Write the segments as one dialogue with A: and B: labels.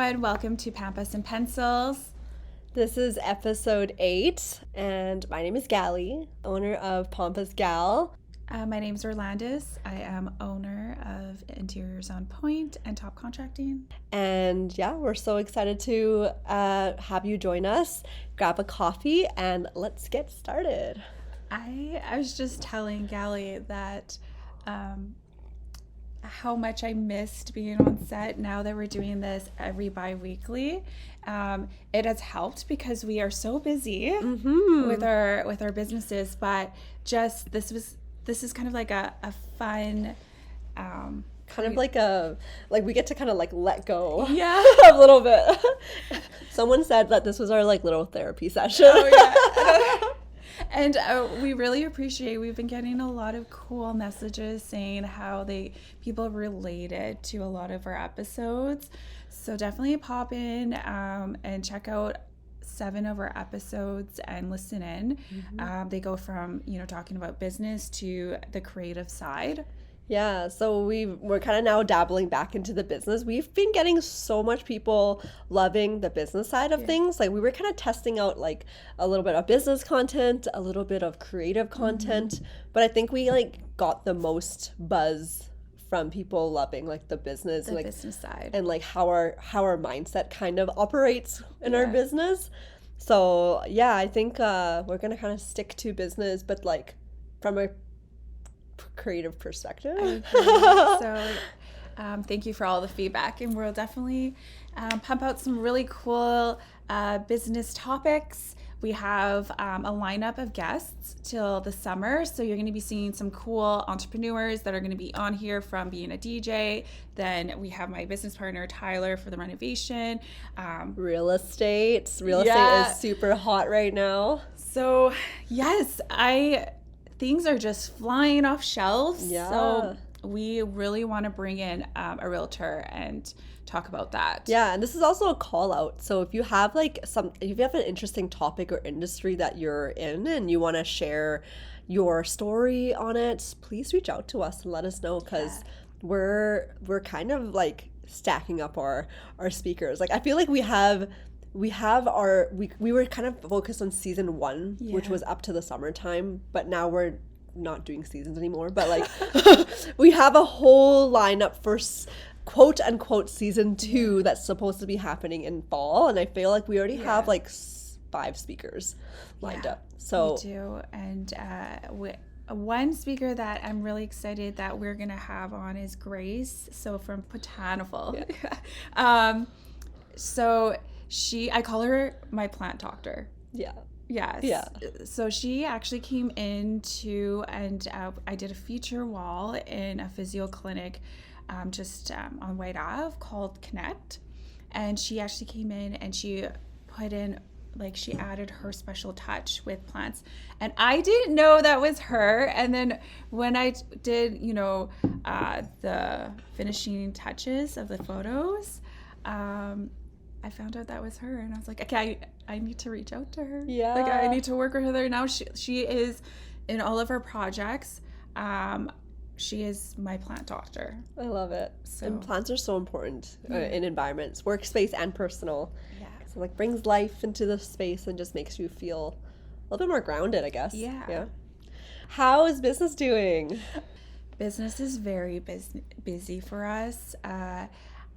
A: everyone. Welcome to Pampas and Pencils.
B: This is episode 8, and my name is Galee, owner of Pampas Gal.
A: My name is Orlandice. I am owner of Interiors on Point and Top Contracting.
B: And yeah, we're so excited to have you join us. Grab a coffee and let's get started.
A: I was just telling Galee that how much I missed being on set now that we're doing this every bi-weekly. It has helped because we are so busy with our businesses, but just this is kind of like a fun
B: kind of like we get to kind of like let go
A: a
B: little bit. Someone said that this was our like little therapy session.
A: Oh, yeah. And we really appreciate, we've been getting a lot of cool messages saying how people related to a lot of our episodes. So definitely pop in and check out 7 of our episodes and listen in. They go from, talking about business to the creative side.
B: Yeah, so we're kind of now dabbling back into the business. We've been getting so much people loving the business side of things. Like we were kind of testing out like a little bit of business content, a little bit of creative content, but I think we like got the most buzz from people loving like the business, like
A: business side,
B: and like how our mindset kind of operates in our business. So yeah, I think we're gonna kind of stick to business, but like from a creative perspective.
A: So thank you for all the feedback, and we'll definitely pump out some really cool business topics. We have a lineup of guests till the summer, so you're going to be seeing some cool entrepreneurs that are going to be on here from being a DJ. Then we have my business partner Tyler for the renovation.
B: Real estate is super hot right now.
A: So yes, things are just flying off shelves.
B: Yeah.
A: So we really want to bring in a realtor and talk about that.
B: Yeah, and this is also a call out. So if you have if you have an interesting topic or industry that you're in and you want to share your story on it, please reach out to us and let us know, because we're kind of like stacking up our speakers. Like I feel like we were kind of focused on season 1, which was up to the summertime, but now we're not doing seasons anymore. But like we have a whole lineup for quote unquote season 2 that's supposed to be happening in fall, and I feel like we already have like 5 speakers lined up. So
A: we do, and one speaker that I'm really excited that we're gonna have on is Grace. So from Botanical. So I call her my plant doctor. Yes. Yeah. So she actually came into, and I did a feature wall in a physio clinic just on White Ave called Connect. And she actually came in and she put in, like, she added her special touch with plants. And I didn't know that was her. And then when I did, the finishing touches of the photos, I found out that was her, and I was like, okay, I need to reach out to her. Yeah. Like, I need to work with her now. She is in all of our projects. She is my plant doctor.
B: I love it. So, and plants are so important in environments, workspace and personal. Yeah. So like brings life into the space and just makes you feel a little bit more grounded, I guess. Yeah. How is business doing?
A: Business is very busy for us.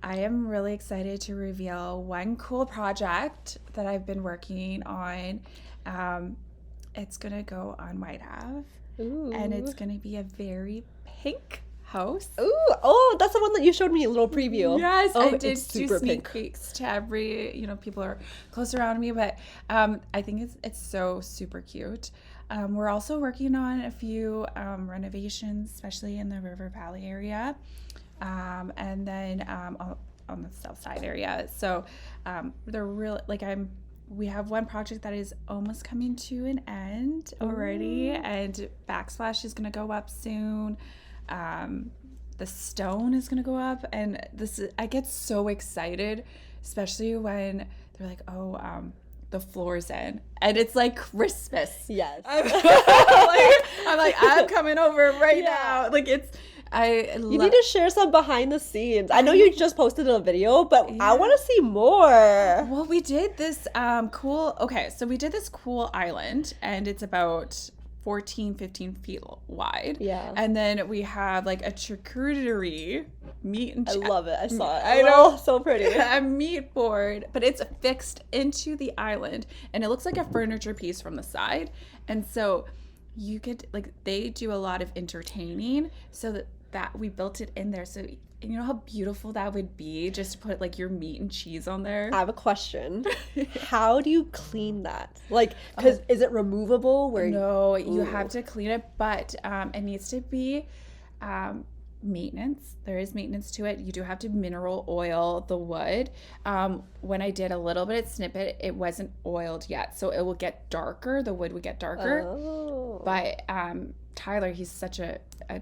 A: I am really excited to reveal one cool project that I've been working on. It's going to go on White Ave. Ooh. And it's going to be a very pink house.
B: Ooh, oh, that's the one that you showed me a little preview.
A: Yes, I did do sneak peeks to every, people are close around me, but I think it's so super cute. We're also working on a few renovations, especially in the River Valley area. And then on the south side area. So they're real, we have one project that is almost coming to an end already. Ooh. And backsplash is going to go up soon. The stone is going to go up, and I get so excited, especially when they're like, the floor's in, and it's like Christmas.
B: Yes.
A: I'm like, I'm coming over right now. Like, it's
B: You need to share some behind the scenes. I know you just posted a video, but I want to see more.
A: Well, we did this so we did this cool island, and it's about 14, 15 feet wide.
B: Yeah.
A: And then we have like a charcuterie meat and
B: I love it. I saw it.
A: I know.
B: So pretty.
A: A meat board, but it's fixed into the island, and it looks like a furniture piece from the side. And so you could, like, they do a lot of entertaining, so that we built it in there. So you know how beautiful that would be, just to put like your meat and cheese on there?
B: I have a question. How do you clean that? Like, because is it removable?
A: No, you have to clean it, but it needs to be maintenance. There is maintenance to it. You do have to mineral oil the wood. When I did a little bit of snippet, it wasn't oiled yet, so it will get darker. The wood would get darker.
B: Oh.
A: But Tyler, he's such a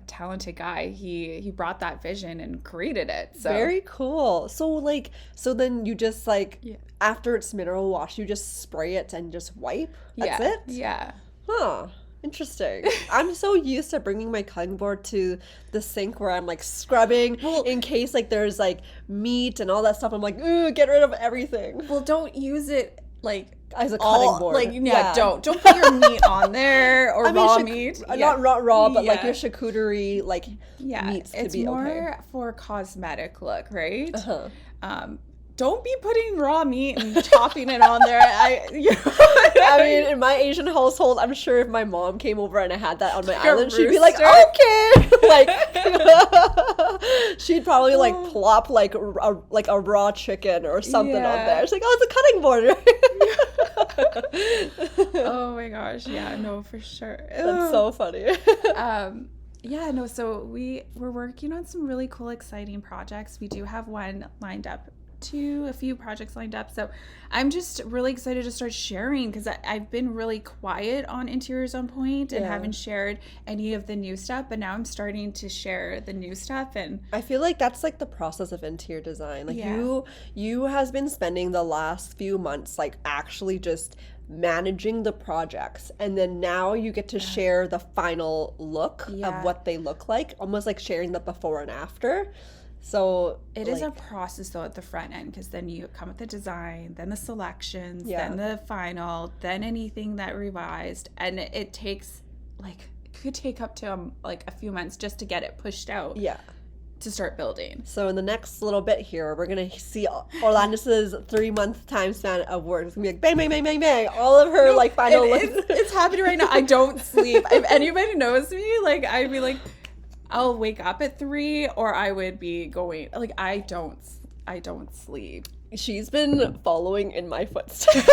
A: talented guy. He brought that vision and created it. So
B: very cool. So then you just after it's mineral wash, you just spray it and just wipe. That's it.
A: Yeah.
B: Huh. Interesting. I'm so used to bringing my cutting board to the sink where I'm like scrubbing in case like there's like meat and all that stuff. I'm like, ooh, get rid of everything.
A: Well, don't use it like
B: as a cutting board.
A: Like don't put your meat on there or raw meat.
B: Not raw, but like your charcuterie needs to be okay.
A: It's more for cosmetic look, right? Don't be putting raw meat and chopping it on there.
B: I mean, in my Asian household, I'm sure if my mom came over and I had that on my island, she'd be like, okay. She'd probably plop like a raw chicken or something on there. She's like, oh, it's a cutting board.
A: Oh my gosh. Yeah, no, for sure.
B: That's so funny.
A: So we're working on some really cool, exciting projects. We do have one lined up. A few projects lined up, so I'm just really excited to start sharing, because I've been really quiet on Interiors on Point and haven't shared any of the new stuff, but now I'm starting to share the new stuff. And
B: I feel like that's like the process of interior design. You has been spending the last few months actually just managing the projects, and then now you get to share the final look of what they look like, almost like sharing the before and after. So
A: it is a process though at the front end, because then you come with the design, then the selections, then the final, then anything that revised, and it takes it could take up to a few months just to get it pushed out. Yeah. To start building.
B: So in the next little bit here, we're gonna see Orlandice's 3-month time span of work. It's gonna be like bang, bang, bang, bang, bang. All of her final.
A: It's happening right now. I don't sleep. If anybody knows me, I'd be like, I'll wake up at 3, or I would be going I don't sleep.
B: She's been following in my footsteps.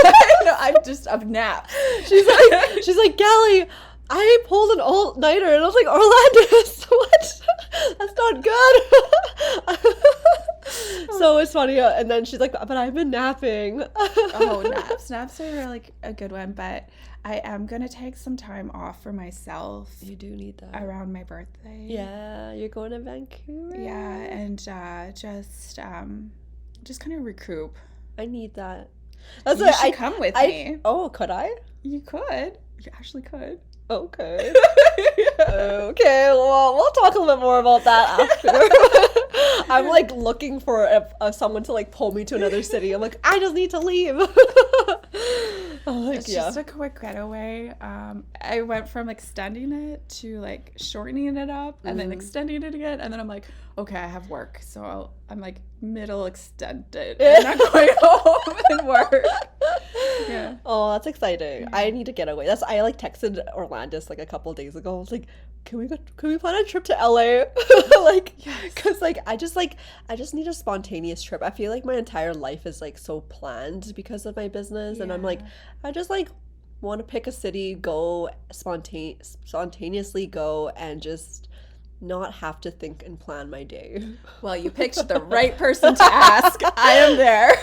A: I'm just a nap.
B: She's like, Galee, I pulled an all-nighter, and I was like, Orlandice, what? That's not good. So it's funny, and then she's like, but I've been napping.
A: Naps are a good one, but I am gonna take some time off for myself.
B: You do need that
A: around my birthday.
B: Yeah, you're going to Vancouver.
A: Yeah, and just kind of recoup.
B: I need that.
A: That's you should come with me.
B: Oh, could I?
A: You could. You actually could.
B: Okay. Okay. Well, we'll talk a little bit more about that after. I'm looking for someone to pull me to another city. I'm like, I just need to leave.
A: It's just a quick getaway. I went from extending it to shortening it up and then extending it again, and then I'm like, okay, I have work, so I'm middle extended and I'm going home and work. Yeah.
B: Oh, that's exciting. Yeah. I need to get away. I texted Orlandice a couple of days ago. I was like, can we plan a trip to LA? Cause I just need a spontaneous trip. I feel like my entire life is so planned because of my business, and I'm I just want to pick a city, go spontaneously go, and just not have to think and plan my day.
A: Well, you picked the right person to ask. I am there.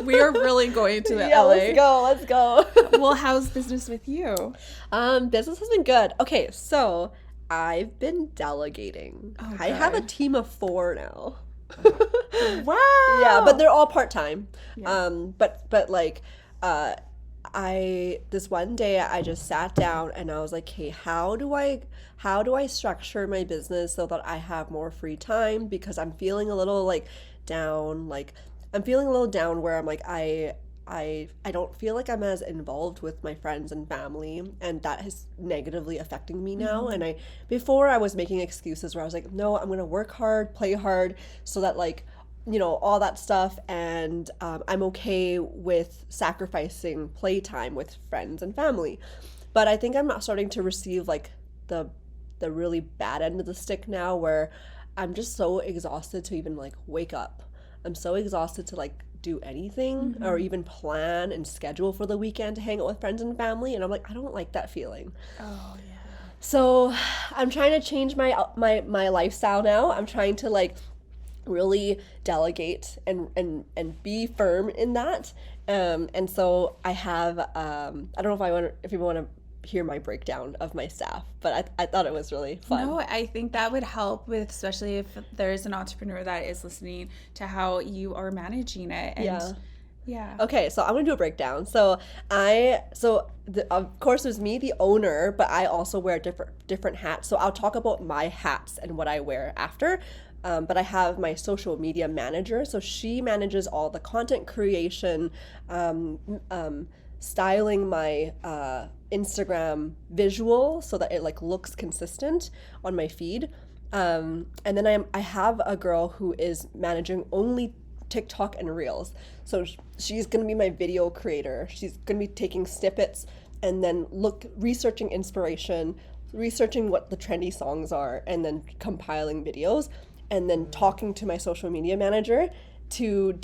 A: We are really going to LA.
B: Let's go.
A: Well, how's business with you?
B: Business has been good. Okay, so I've been delegating. Okay. I have a team of 4 now.
A: Wow.
B: Yeah, but they're all part-time.
A: Yeah.
B: But this one day I just sat down and I was like, hey, how do I structure my business so that I have more free time? Because I'm feeling a little like down, like I'm feeling a little down where I'm like I don't feel like I'm as involved with my friends and family, and that is negatively affecting me now. And before I was making excuses where I was like, no, I'm gonna work hard, play hard, so that like, all that stuff, and I'm okay with sacrificing playtime with friends and family. But I think I'm not starting to receive like the really bad end of the stick now, where I'm just so exhausted to even like wake up. I'm so exhausted to like do anything or even plan and schedule for the weekend to hang out with friends and family, and I'm like, I don't like that feeling.
A: Oh yeah.
B: So I'm trying to change my lifestyle now. I'm trying to like really delegate and be firm in that. And so I have I don't know if you want to hear my breakdown of my staff, but I thought it was really fun.
A: No, I think that would help with, especially if there's an entrepreneur that is listening to how you are managing it. And yeah.
B: Okay, so I'm gonna do a breakdown. Of course there's me, the owner, but I also wear different hats. So I'll talk about my hats and what I wear after. But I have my social media manager, so she manages all the content creation, styling my Instagram visual so that it like looks consistent on my feed. And then I have a girl who is managing only TikTok and Reels. So she's going to be my video creator. She's going to be taking snippets and then researching inspiration, researching what the trendy songs are, and then compiling videos, and then talking to my social media manager to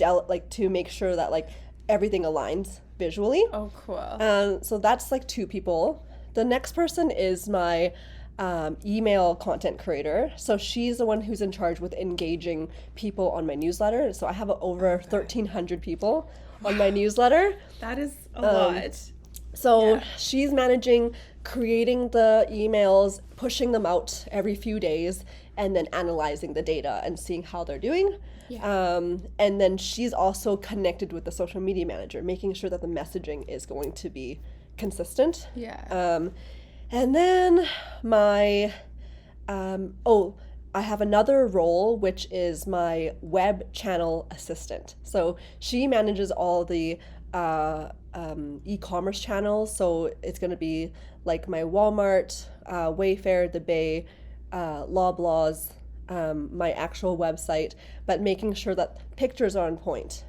B: make sure that like everything aligns visually.
A: Oh, cool.
B: So that's like 2 people. The next person is my email content creator. So she's the one who's in charge with engaging people on my newsletter. So I have over 1,300 people on my newsletter.
A: That is a lot.
B: So she's managing creating the emails, pushing them out every few days, and then analyzing the data and seeing how they're doing. Yeah. And then she's also connected with the social media manager, making sure that the messaging is going to be consistent.
A: Yeah.
B: And then I have another role, which is my web channel assistant. So she manages all the e-commerce channels. So it's going to be like my Walmart, Wayfair, The Bay, Loblaws, my actual website, but making sure that pictures are on point,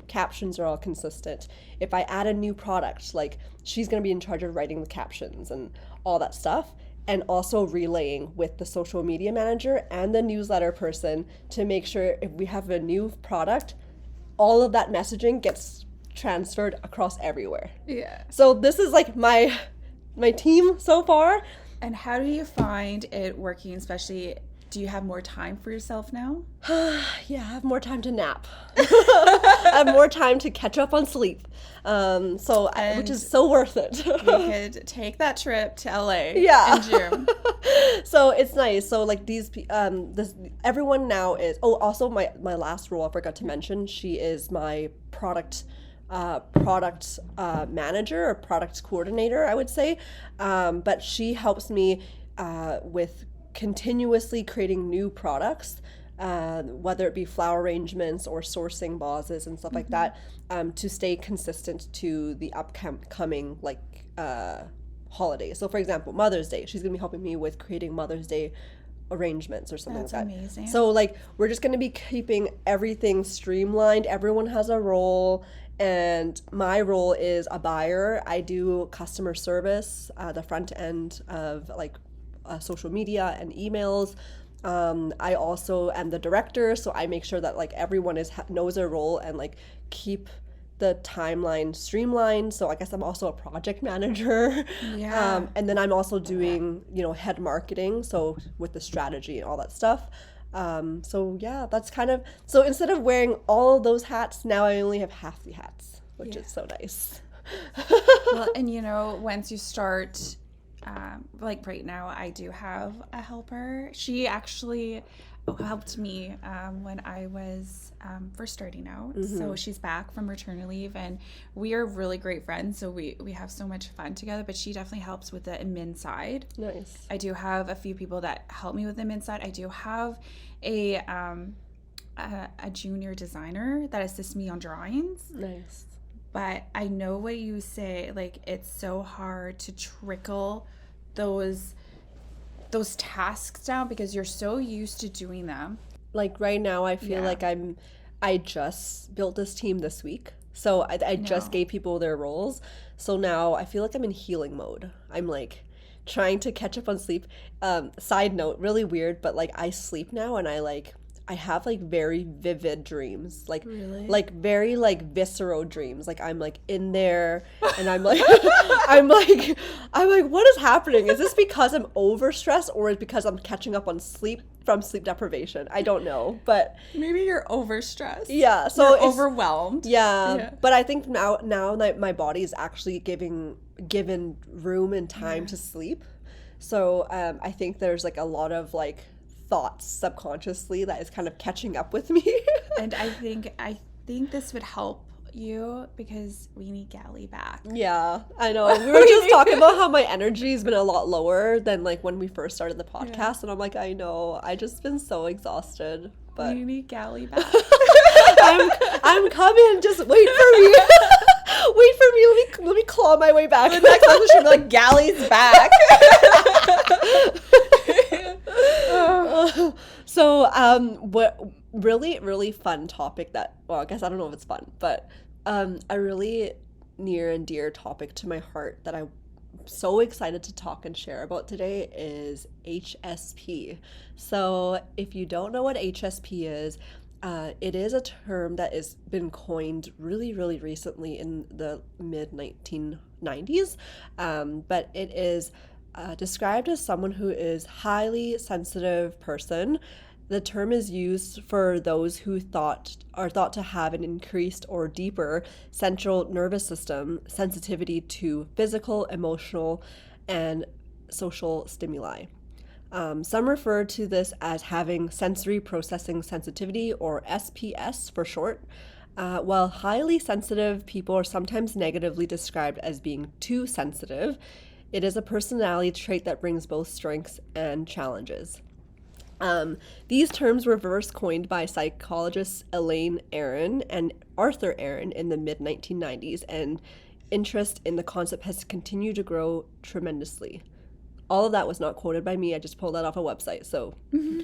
B: captions are all consistent. If I add a new product, like she's going to be in charge of writing the captions and all that stuff, and also relaying with the social media manager and the newsletter person to make sure if we have a new product, all of that messaging gets transferred across everywhere.
A: Yeah.
B: So this is like my team so far.
A: And how do you find it working, especially, do you have more time for yourself now?
B: Yeah, I have more time to nap. I have more time to catch up on sleep. Which is so worth it.
A: We could take that trip to LA in June.
B: So it's nice. So like everyone now is, also my last role I forgot to mention, she is my product manager or product coordinator, I would say. But she helps me with continuously creating new products, whether it be flower arrangements or sourcing vases and stuff like that, to stay consistent to the upcoming holidays. So for example, Mother's Day, she's going to be helping me with creating Mother's Day arrangements or something like that.
A: That's amazing.
B: So like we're just going to be keeping everything streamlined. Everyone has a role, and my role is a buyer. I do customer service, the front end of like social media and emails. I also am the director, so I make sure that like everyone knows their role and like keep the timeline streamlined. So I guess I'm also a project manager.
A: Yeah.
B: And then I'm also doing, head marketing, so with the strategy and all that stuff. So yeah, that's kind of, so instead of wearing all of those hats, now I only have half the hats, which is so nice.
A: Well, and once you start, like right now, I do have a helper. She actually helped me when I was first starting out. So she's back from maternity leave, and we are really great friends. So we have so much fun together, but she definitely helps with the admin side.
B: Nice.
A: I do have a few people that help me with the admin side. I do have a junior designer that assists me on drawings.
B: Nice.
A: But I know what you say, like, it's so hard to trickle those tasks down because you're so used to doing them.
B: Like right now, I feel like I just built this team this week. So I just gave people their roles. So now I feel like I'm in healing mode. I'm like trying to catch up on sleep. Side note, really weird, but like I sleep now and I have like very vivid dreams, like
A: really?
B: Like very like visceral dreams. Like I'm like in there and I'm like I'm like what is happening? Is this because I'm overstressed or is it because I'm catching up on sleep from sleep deprivation? I don't know, but
A: maybe you're overstressed.
B: Yeah, so
A: you're overwhelmed.
B: Yeah, but I think now that my body is actually given room and time to sleep, so I think there's like a lot of like thoughts subconsciously that is kind of catching up with me.
A: And I think this would help you because we need Galee back.
B: Yeah, I know. We were just talking about how my energy has been a lot lower than like when we first started the podcast, and I'm like, I know, I just been so exhausted. But
A: we need Galee back.
B: I'm coming. Just wait for me. Wait for me. Let me claw my way back.
A: The next episode should be like Galee's back.
B: So, what really, really fun topic that, well, I guess I don't know if it's fun, but a really near and dear topic to my heart that I'm so excited to talk and share about today is HSP. So, if you don't know what HSP is, it is a term that has been coined really, really recently in the mid-1990s, but it is described as someone who is highly sensitive person. The term is used for those who are thought to have an increased or deeper central nervous system sensitivity to physical, emotional, and social stimuli. Some refer to this as having sensory processing sensitivity, or SPS for short, while highly sensitive people are sometimes negatively described as being too sensitive. It is a personality trait that brings both strengths and challenges. These terms were first coined by psychologists Elaine Aron and Arthur Aron in the mid-1990s, and interest in the concept has continued to grow tremendously. All of that was not quoted by me. I just pulled that off a website. So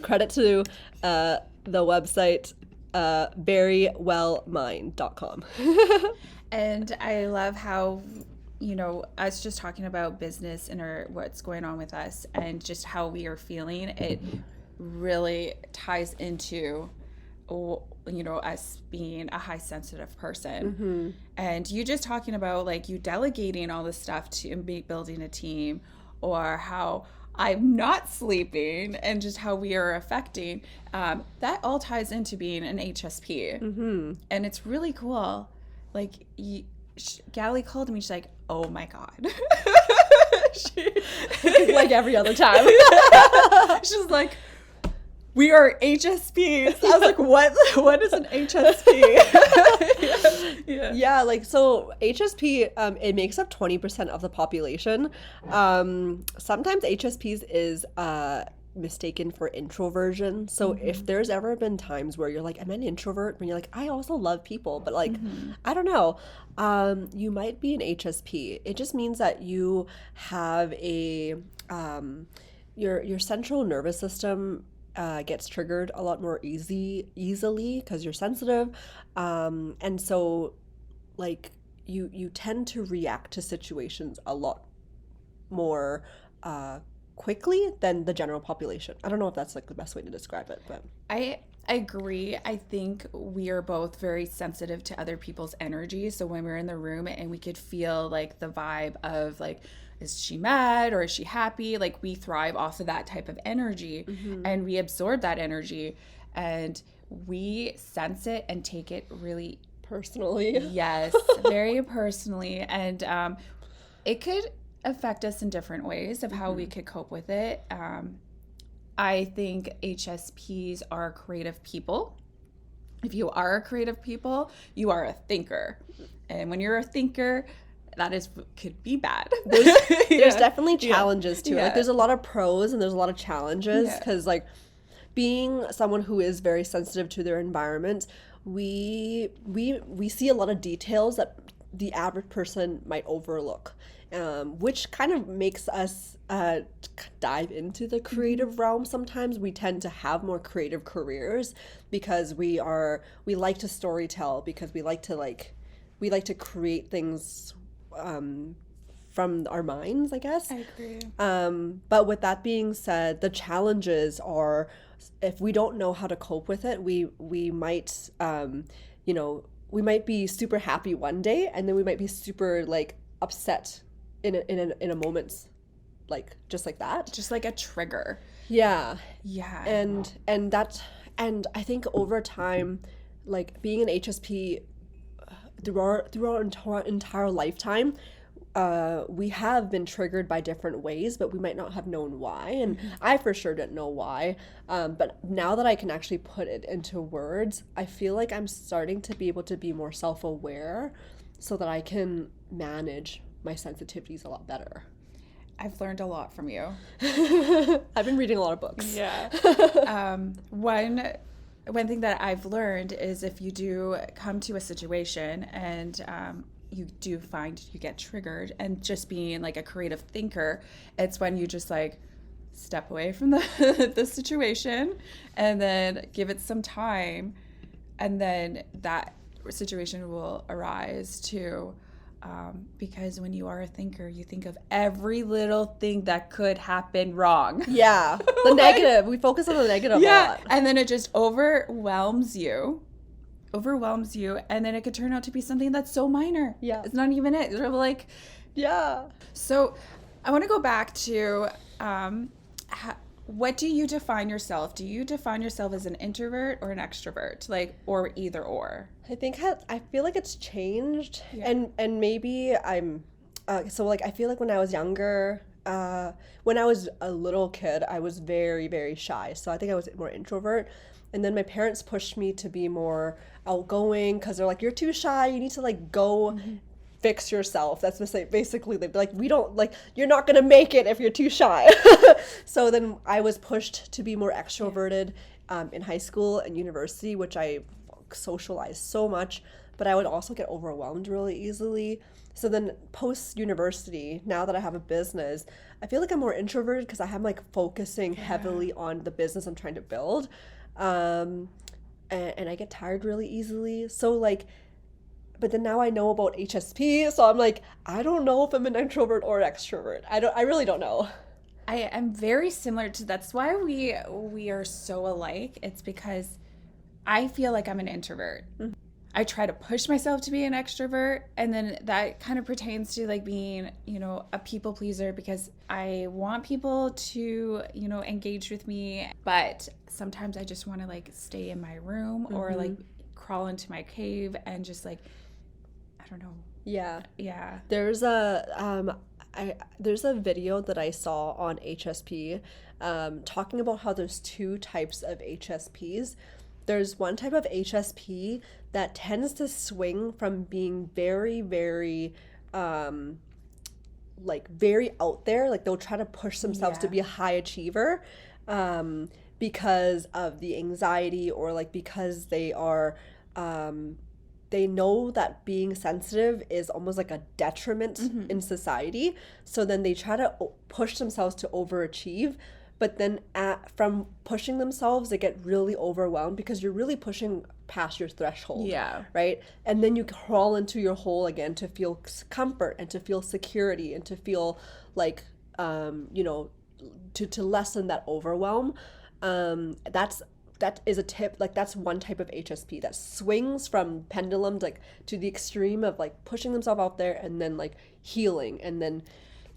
B: credit to the website verywellmind.com.
A: And I love how, you know, us just talking about business and what's going on with us and just how we are feeling, it really ties into, you know, us being a high sensitive person. And you just talking about like you delegating all this stuff to building a team, or how I'm not sleeping and just how we are affecting, that all ties into being an HSP. And it's really cool. Like, Galee called me, she's like, oh my God.
B: Like every other time.
A: She's like, we are HSPs. I was like, what is an HSP?
B: Yeah, like, so HSP, it makes up 20% of the population. Sometimes HSPs is mistaken for introversion. So if there's ever been times where you're like, I'm an introvert, when you're like, I also love people, but like, I don't know, you might be an HSP. It just means that you have a, your central nervous system gets triggered a lot more easily because you're sensitive, and so like you tend to react to situations a lot more quickly than the general population. I don't know if that's like the best way to describe it, but
A: I agree. I think we are both very sensitive to other people's energy. So when we're in the room and we could feel like the vibe of like, is she mad or is she happy? Like, we thrive off of that type of energy, and we absorb that energy and we sense it and take it really
B: personally.
A: Yes, very personally. And it could affect us in different ways of how we could cope with it. I think HSPs are creative people. If you are a creative people, you are a thinker. And when you're a thinker, could be bad.
B: There's definitely challenges to it.
A: Yeah.
B: Like there's a lot of pros and there's a lot of challenges because like being someone who is very sensitive to their environment, we see a lot of details that the average person might overlook, which kind of makes us dive into the creative realm. Sometimes we tend to have more creative careers because we like to storytell, because we like to create things from our minds, I guess.
A: I agree.
B: But with that being said, the challenges are, if we don't know how to cope with it, we might, we might be super happy one day, and then we might be super like upset in a moment, like just like that.
A: Just like a trigger.
B: Yeah.
A: Yeah.
B: And I think over time, like being an HSP through our entire lifetime, we have been triggered by different ways, but we might not have known why. And I for sure didn't know why. But now that I can actually put it into words, I feel like I'm starting to be able to be more self-aware so that I can manage my sensitivities a lot better.
A: I've learned a lot from you.
B: I've been reading a lot of books.
A: Yeah. One thing that I've learned is if you do come to a situation and you do find you get triggered, and just being like a creative thinker, it's when you just like step away from the situation and then give it some time, and then that situation will arise too. Because when you are a thinker, you think of every little thing that could happen wrong.
B: Yeah, the negative. We focus on the negative a lot.
A: And then it just overwhelms you, and then it could turn out to be something that's so minor.
B: Yeah.
A: It's not even it. They're like,
B: yeah.
A: So I want to go back to what do you define yourself? Do you define yourself as an introvert or an extrovert? Like, or either or?
B: I feel like it's changed, and maybe I'm so like I feel like when I was younger, when I was a little kid, I was very, very shy. So I think I was more introvert. And then my parents pushed me to be more outgoing because they're like, you're too shy. You need to like go fix yourself. That's basically they'd be like, we don't like, you're not going to make it if you're too shy. So then I was pushed to be more extroverted in high school and university, which I socialized so much, but I would also get overwhelmed really easily. So then post-university, now that I have a business, I feel like I'm more introverted because I'm like focusing heavily on the business I'm trying to build. And I get tired really easily. So like, but then now I know about HSP, so I'm like, I don't know if I'm an introvert or extrovert. I really don't know.
A: I am very similar to, that's why we are so alike. It's because I feel like I'm an introvert. I try to push myself to be an extrovert, and then that kind of pertains to like being, a people pleaser, because I want people to, engage with me, but sometimes I just want to like stay in my room or like crawl into my cave and just like, I don't know.
B: Yeah.
A: Yeah.
B: There's a video that I saw on HSP talking about how there's two types of HSPs. There's one type of HSP that tends to swing from being very, very, very out there. Like they'll try to push themselves to be a high achiever because of the anxiety, or like because they are, they know that being sensitive is almost like a detriment in society. So then they try to push themselves to overachieve. But then from pushing themselves, they get really overwhelmed because you're really pushing past your threshold. Yeah. Right? And then you crawl into your hole again to feel comfort and to feel security and to feel like, to lessen that overwhelm. That is a tip. Like that's one type of HSP that swings from pendulum like to the extreme of like pushing themselves out there and then like healing and then.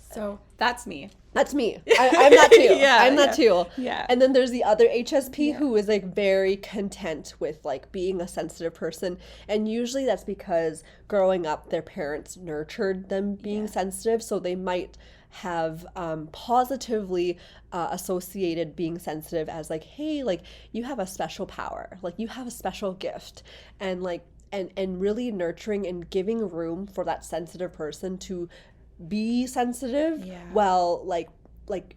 A: So that's me.
B: That's me. I'm that too. I'm that too.
A: Yeah.
B: And then there's the other HSP who is like very content with like being a sensitive person. And usually that's because growing up, their parents nurtured them being sensitive. So they might have positively associated being sensitive as like, hey, like you have a special power, like you have a special gift, and like and really nurturing and giving room for that sensitive person to be sensitive. Well, like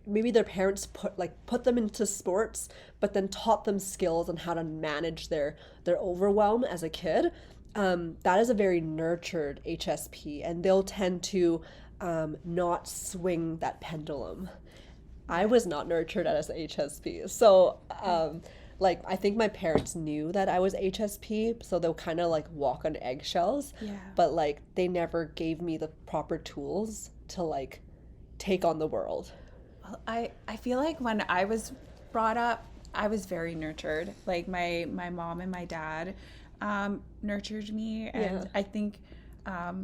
B: maybe their parents put them into sports, but then taught them skills on how to manage their overwhelm as a kid. That is a very nurtured HSP, and they'll tend to not swing that pendulum. I was not nurtured as an HSP, so like I think my parents knew that I was HSP, so they'll kind of like walk on eggshells. But like they never gave me the proper tools to like take on the world.
A: Well, I feel like when I was brought up, I was very nurtured. Like my mom and my dad nurtured me, and I think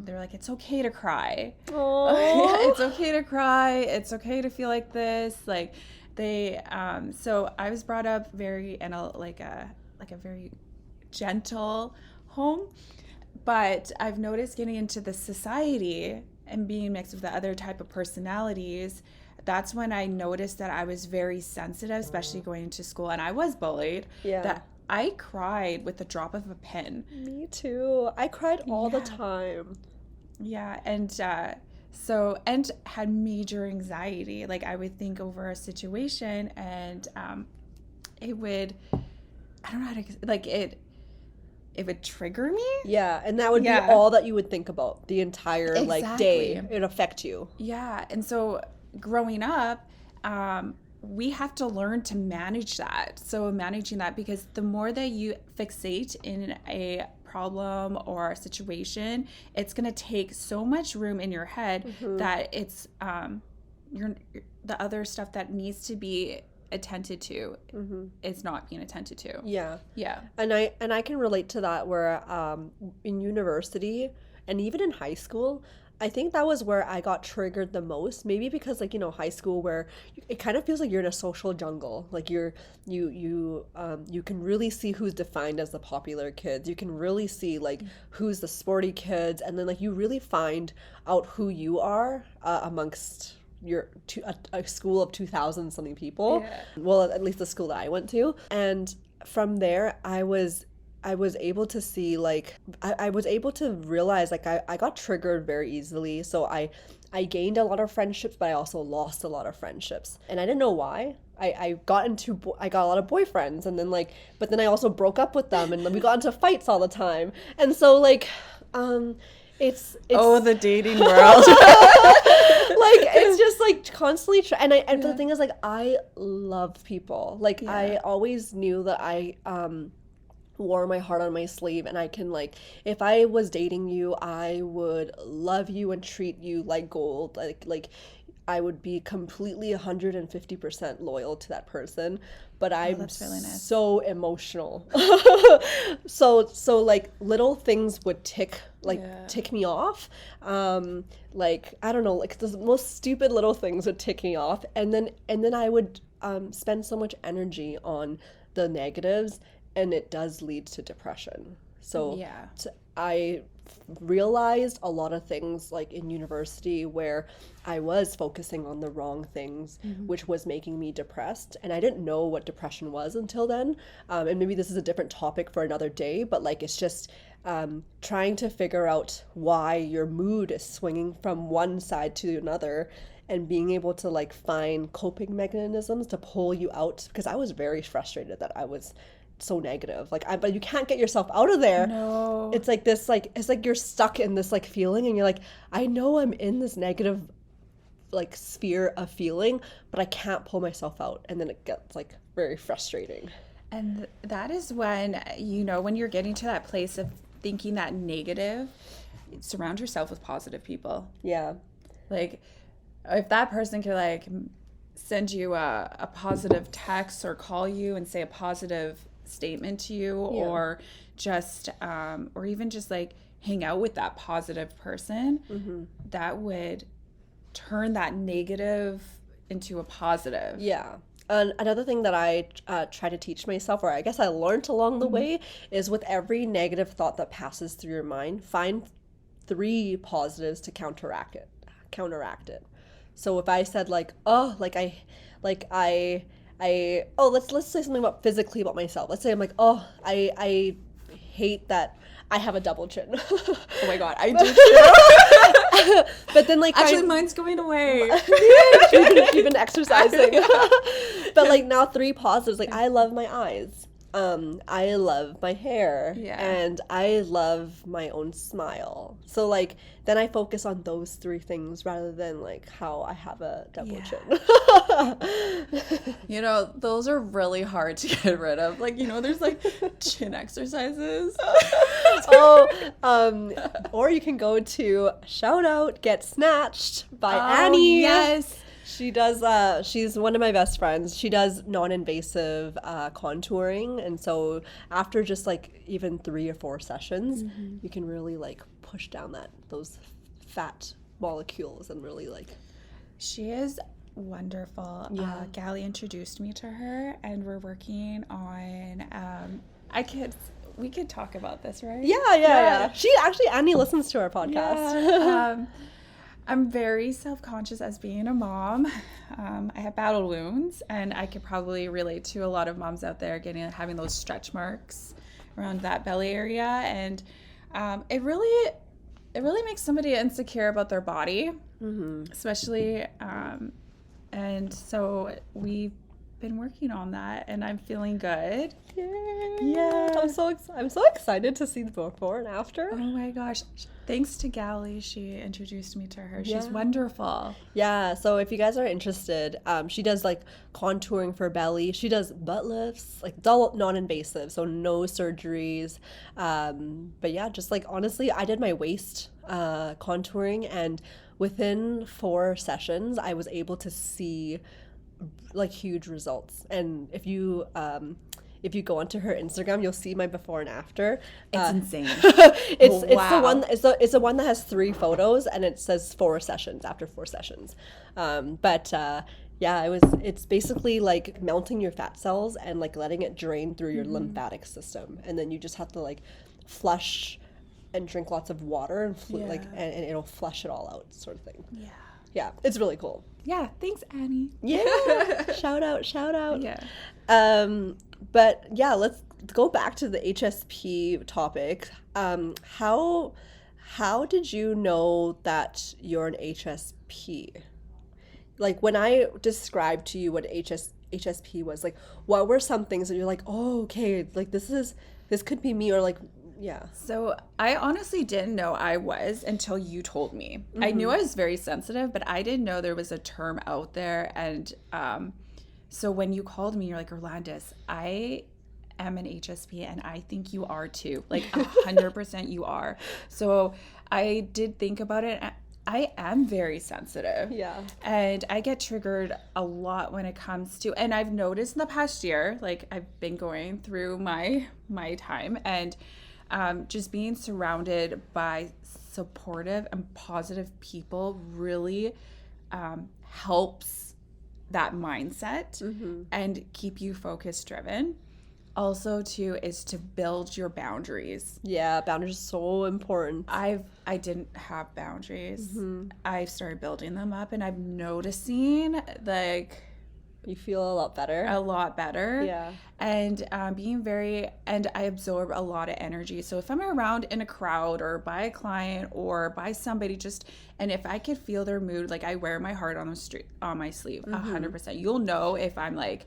A: they're like, it's okay to cry. It's okay to cry. It's okay to feel like this. Like they, so I was brought up very in a very gentle home, but I've noticed getting into the society and being mixed with the other type of personalities, that's when I noticed that I was very sensitive, especially going into school, and I was bullied. That I cried with the drop of a pin.
B: Me too. I cried all the time.
A: Yeah, and so, and had major anxiety. Like I would think over a situation, and it would, I don't know how to, like it would trigger me.
B: Yeah, and that would be all that you would think about the entire like day. It'd affect you.
A: Yeah, and so growing up, we have to learn to manage that. So managing that, because the more that you fixate in a problem or a situation, it's going to take so much room in your head that it's the other stuff that needs to be attended to is not being attended to.
B: Yeah. And I can relate to that, where in university and even in high school, I think that was where I got triggered the most. Maybe because, like, you know, high school, where it kind of feels like you're in a social jungle. Like you can really see who's defined as the popular kids. You can really see like who's the sporty kids, and then like you really find out who you are amongst a school of 2,000 something people. Well, at least the school that I went to. And from there, I was able to see, like, I was able to realize, like, I got triggered very easily. So I gained a lot of friendships, but I also lost a lot of friendships. And I didn't know why. I got a lot of boyfriends, and then, like, but then I also broke up with them, and then we got into fights all the time. And so, like, it's
A: oh, the dating world.
B: Like, it's just like constantly and the thing is, like, I love people. Like, I always knew that I wore my heart on my sleeve, and I can, like, if I was dating you, I would love you and treat you like gold. Like I would be completely 150% loyal to that person. But I'm really nice. So emotional. so like little things would tick me off. Like, I don't know, like the most stupid little things would tick me off, and then I would spend so much energy on the negatives, and it does lead to depression. So I realized a lot of things, like in university, where I was focusing on the wrong things, which was making me depressed, and I didn't know what depression was until then. And maybe this is a different topic for another day, but like, it's just trying to figure out why your mood is swinging from one side to another, and being able to, like, find coping mechanisms to pull you out, because I was very frustrated that I was so negative. Like, but you can't get yourself out of there.
A: No.
B: It's like this, like, it's like you're stuck in this, like, feeling, and you're like, I know I'm in this negative, like, sphere of feeling, but I can't pull myself out. And then it gets, like, very frustrating.
A: And that is when, you know, when you're getting to that place of thinking that negative, surround yourself with positive people.
B: Yeah.
A: Like, if that person could, like, send you a positive text or call you and say a positive statement to you, or just or even just, like, hang out with that positive person, that would turn that negative into a positive.
B: And another thing that I try to teach myself, or I guess I learned along the way, is with every negative thought that passes through your mind, find 3 positives to counteract it. So if I said like, oh, let's say something about physically about myself. Let's say I'm like, oh, I hate that I have a double chin.
A: Oh my God, I do too.
B: But then like
A: actually mine's going away.
B: You've been exercising. But like now 3 positives, like I love my eyes. I love my hair, and I love my own smile. So like then I focus on those 3 things rather than like how I have a double chin.
A: You know, those are really hard to get rid of. Like, you know, there's like chin exercises.
B: Or you can go to shout out Get Snatched by
A: Oh,
B: Annie.
A: yes.
B: She does, she's one of my best friends. She does non-invasive contouring. And so after just like even 3 or 4 sessions, you can really like push down those fat molecules and really like.
A: She is wonderful.
B: Yeah.
A: Galee introduced me to her, and we're working on, we could talk about this, right?
B: Yeah. She actually, Annie listens to our podcast.
A: Yeah. I'm very self-conscious as being a mom. I have battle wounds, and I could probably relate to a lot of moms out there having those stretch marks around that belly area, and it really makes somebody insecure about their body, especially. And so we've been working on that, and I'm feeling good.
B: Yay.
A: Yeah.
B: I'm so excited to see the before and after.
A: Oh my gosh. Thanks to Galee, she introduced me to her. She's wonderful.
B: Yeah, so if you guys are interested, she does like contouring for belly. She does butt lifts, like it's all non-invasive, so no surgeries. But yeah, just like honestly, I did my waist contouring, and within 4 sessions, I was able to see like huge results. And if you go onto her Instagram, you'll see my before and after.
A: It's insane.
B: It's the one that has 3 photos, and it says 4 sessions after 4 sessions. It's basically like melting your fat cells and like letting it drain through your lymphatic system, and then you just have to like flush and drink lots of water and and it'll flush it all out, sort of thing. Yeah, it's really cool.
A: Yeah, thanks, Annie.
B: Yeah, shout out.
A: Yeah.
B: But yeah, let's go back to the HSP topic. How did you know that you're an HSP? Like when I described to you what HSP was, like what were some things that you're like, oh, okay, like this could be me, or like. Yeah.
A: So I honestly didn't know I was until you told me. I knew I was very sensitive, but I didn't know there was a term out there. And so when you called me, you're like, Orlandice, I am an HSP, and I think you are too. Like 100% you are. So I did think about it. I am very sensitive.
B: Yeah.
A: And I get triggered a lot when it comes to, and I've noticed in the past year, like I've been going through my time, and just being surrounded by supportive and positive people really helps that mindset and keep you focus driven. Also too is to build your boundaries.
B: Yeah, boundaries are so important.
A: I didn't have boundaries. I've started building them up, and I'm noticing like
B: you feel a lot better.
A: Yeah. And and I absorb a lot of energy. So if I'm around in a crowd or by a client or by somebody, and if I could feel their mood, like I wear my heart on my sleeve, 100%. You'll know if I'm like,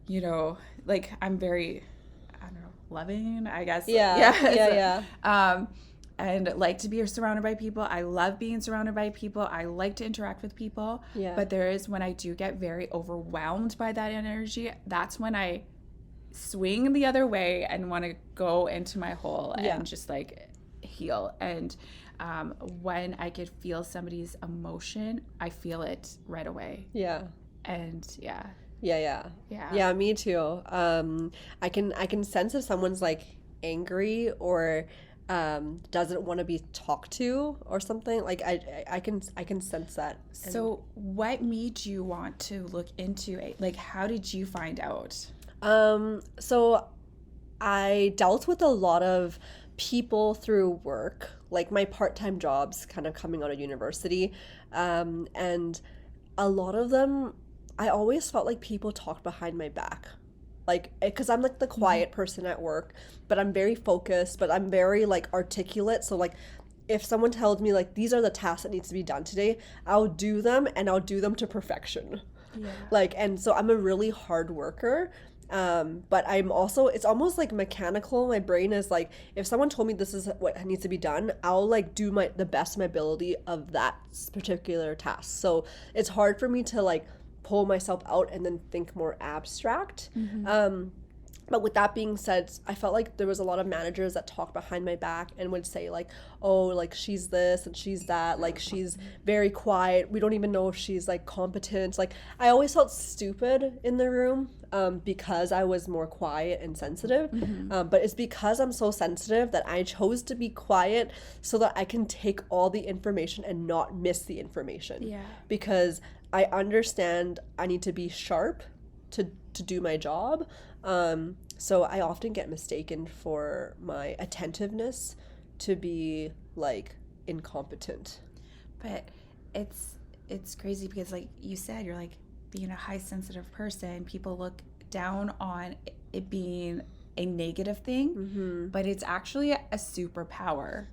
A: you know, like I'm very, I don't know, loving, I guess.
B: Yeah.
A: And like to be surrounded by people. I love being surrounded by people. I like to interact with people.
B: Yeah.
A: But there is when I do get very overwhelmed by that energy, that's when I swing the other way and want to go into my hole and just like heal. And when I could feel somebody's emotion, I feel it right away.
B: Yeah.
A: And
B: Yeah, me too. I can sense if someone's like angry or doesn't want to be talked to or something. Like I can sense that.
A: So what made you want to look into it? Like how did you find out?
B: So I dealt with a lot of people through work, like my part-time jobs kind of coming out of university. And a lot of them, I always felt like people talked behind my back. Like, because I'm like the quiet person at work, but I'm very focused, but I'm very like articulate. So like, if someone tells me like these are the tasks that needs to be done today, I'll do them, and I'll do them to perfection. Yeah. Like, and so I'm a really hard worker. But I'm also, it's almost like mechanical. My brain is like, if someone told me this is what needs to be done, I'll like do the best of my ability of that particular task. So it's hard for me to like pull myself out and then think more abstract. But with that being said, I felt like there was a lot of managers that talked behind my back and would say like, oh, like she's this and she's that, like she's very quiet. We don't even know if she's like competent. Like I always felt stupid in the room because I was more quiet and sensitive. But it's because I'm so sensitive that I chose to be quiet so that I can take all the information and not miss the information. Yeah. Because I understand I need to be sharp to do my job. So I often get mistaken for my attentiveness to be like incompetent.
A: But it's crazy because like you said, you're like being a high sensitive person, people look down on it being a negative thing, but it's actually a superpower.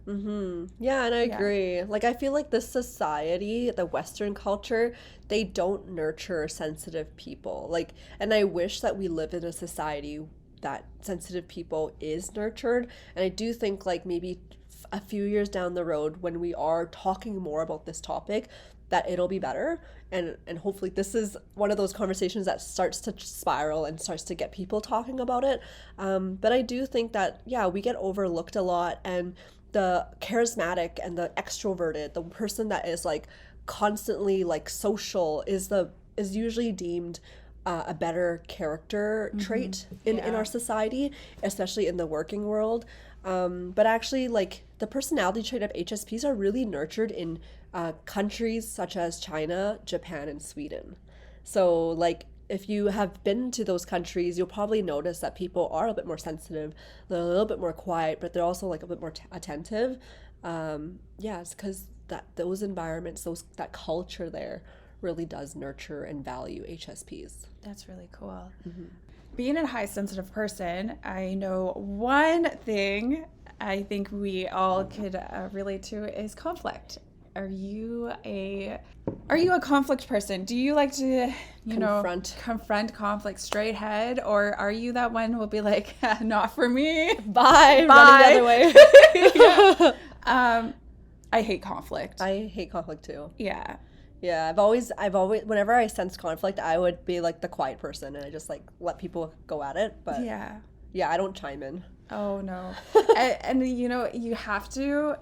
B: Yeah, and I agree. Like I feel like this society, the Western culture, they don't nurture sensitive people. Like, and I wish that we lived in a society that sensitive people is nurtured. And I do think like maybe a few years down the road when we are talking more about this topic, that it'll be better. And hopefully this is one of those conversations that starts to spiral and starts to get people talking about it. But I do think that, yeah, we get overlooked a lot, and the charismatic and the extroverted, the person that is like constantly like social is usually deemed a better character trait in our society, especially in the working world. But actually, like the personality trait of HSPs are really nurtured in countries such as China, Japan, and Sweden. So like if you have been to those countries, you'll probably notice that people are a bit more sensitive, they're a little bit more quiet, but they're also like a bit more attentive. It's because those environments, that culture there really does nurture and value HSPs.
A: That's really cool. Being a high sensitive person, I know one thing I think we all could relate to is conflict. Are you a conflict person? Do you like to, confront conflict straight head, or are you that one who will be like, not for me,
B: bye, running the other way?
A: I hate conflict.
B: I hate conflict too.
A: Yeah.
B: Yeah, I've always, whenever I sense conflict, I would be like the quiet person and I just like let people go at it. But yeah, I don't chime in.
A: Oh no. and you have to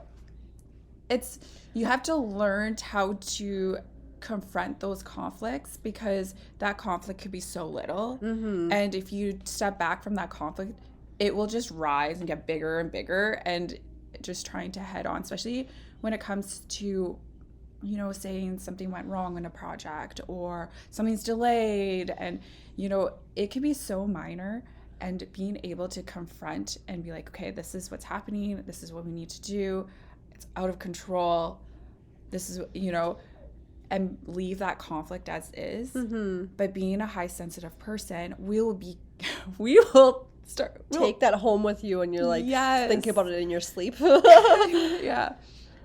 A: learn how to confront those conflicts, because that conflict could be so little. And if you step back from that conflict, it will just rise and get bigger and bigger, and just trying to head on, especially when it comes to saying something went wrong in a project or something's delayed, and it could be so minor, and being able to confront and be like, okay, this is what's happening, this is what we need to do, it's out of control, this is and leave that conflict as is. But being a high sensitive person, we will
B: take that home with you, and you're like, thinking about it in your sleep.
A: Yeah.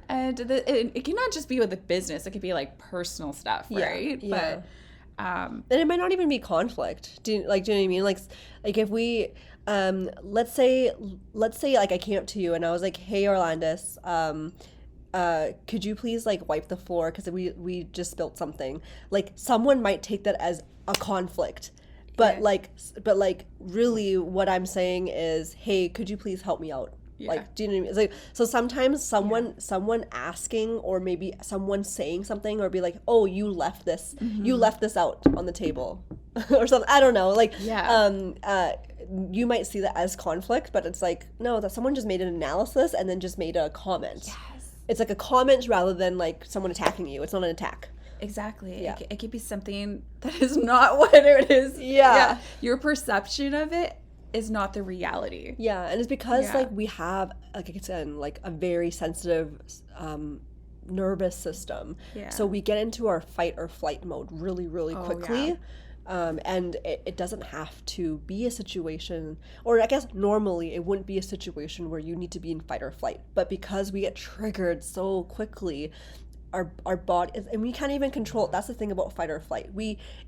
A: And it cannot just be with the business. It could be like personal stuff, right?
B: Yeah. But and it might not even be conflict. Do you know what I mean? Like if we let's say like I came up to you and I was like, hey Orlandice, could you please like wipe the floor because we just spilled something. Like someone might take that as a conflict. But like really what I'm saying is, hey, could you please help me out? Yeah. Like, do you know what I mean? It's like, so sometimes someone asking, or maybe someone saying something, or be like, oh, you left this out on the table or something. I don't know. Like, you might see that as conflict, but it's like, no, that someone just made an analysis and then just made a comment. Yes. It's like a comment rather than like someone attacking you. It's not an attack.
A: Exactly. Yeah. It could be something that is not what it is. Yeah. Your perception of it is not the reality.
B: Yeah, and it's because like we have, like I said, like a very sensitive nervous system.
A: Yeah.
B: So we get into our fight or flight mode really, really quickly. Yeah. And it doesn't have to be a situation, or I guess normally it wouldn't be a situation where you need to be in fight or flight. But because we get triggered so quickly, our body, and we can't even control it. That's the thing about fight or flight.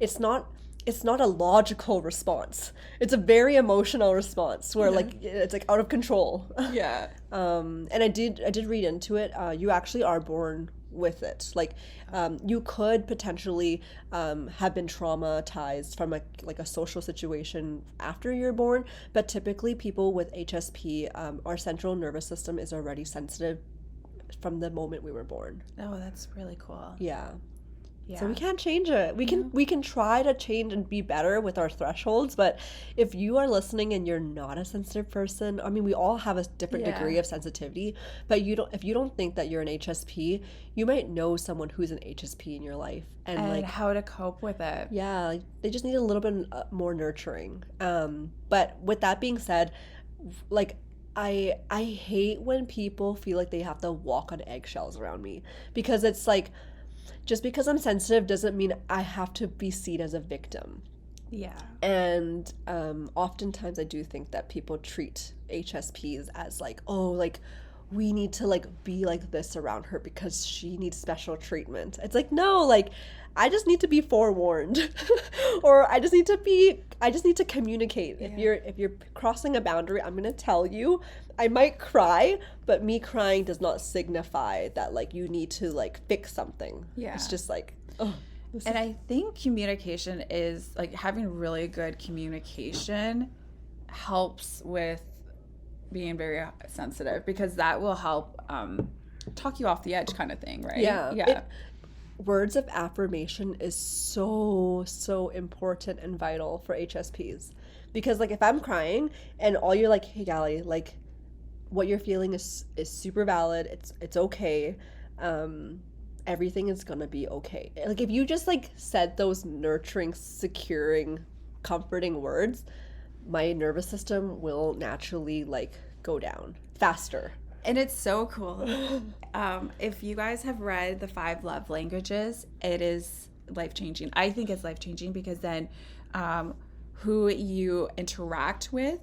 B: It's not a logical response. It's a very emotional response where like it's like out of control.
A: Yeah.
B: And I did read into it. You actually are born with it. Like you could potentially have been traumatized from like a social situation after you're born, but typically people with HSP, our central nervous system is already sensitive from the moment we were born.
A: Oh, that's really cool.
B: Yeah. So we can't change it. We can try to change and be better with our thresholds, but if you are listening and you're not a sensitive person, I mean, we all have a different degree of sensitivity, but if you don't think that you're an HSP, you might know someone who's an HSP in your life and like
A: how to cope with it.
B: Yeah, like, they just need a little bit more nurturing. But with that being said, like I hate when people feel like they have to walk on eggshells around me, because it's like, just because I'm sensitive doesn't mean I have to be seen as a victim.
A: Yeah.
B: And oftentimes I do think that people treat HSPs as like, oh, like we need to like be like this around her because she needs special treatment. It's like, no, like I just need to be forewarned or I just need to communicate. Yeah. If you're crossing a boundary, I'm going to tell you. I might cry, but me crying does not signify that like you need to like fix something. Yeah. It's just like, oh.
A: And I think communication is like having really good communication helps with being very sensitive, because that will help talk you off the edge kind of thing, right?
B: Yeah. Words of affirmation is so important and vital for HSPs, because like if I'm crying and all you're like, hey Galee, like what you're feeling is super valid, it's okay, everything is gonna be okay. Like if you just like said those nurturing, securing, comforting words, my nervous system will naturally like go down faster.
A: And it's so cool. If you guys have read the 5 love languages, it is life-changing. I think it's life-changing because then who you interact with,